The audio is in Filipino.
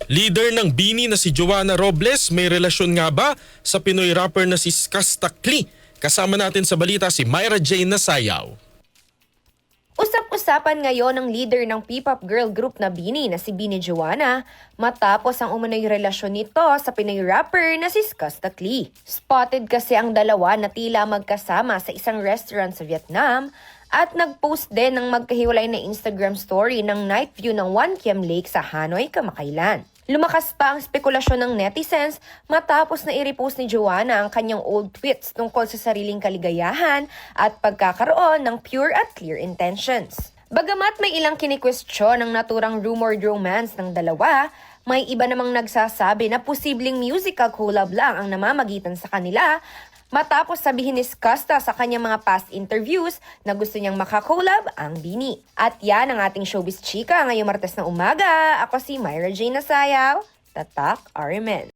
Leader ng BINI na si Joanna Robles, may relasyon nga ba sa Pinoy rapper na si Skasta Klee? Kasama natin sa balita si Myra Jane Nasayaw. Usap-usapan ngayon ng leader ng P-pop girl group na BINI na si BINI Joanna matapos ang umano'y relasyon nito sa Pinoy rapper na si Skasta Klee. Spotted kasi ang dalawa na tila magkasama sa isang restaurant sa Vietnam at nag-post din ng magkahiwalay na Instagram story ng night view ng One Kiem Lake sa Hanoi kamakailan. Lumakas pa ang spekulasyon ng netizens matapos na i-repost ni Joanna ang kanyang old tweets tungkol sa sariling kaligayahan at pagkakaroon ng pure at clear intentions. Bagamat may ilang kinikwestiyon ng naturang rumored romance ng dalawa, may iba namang nagsasabi na posibleng musical collab lang ang namamagitan sa kanila matapos sabihin ni Skasta sa kanyang mga past interviews na gusto niyang makakolab ang BINI. At yan ang ating showbiz chika ngayong Martes na umaga. Ako si Myra Jane Nasayaw, Tatak RMN.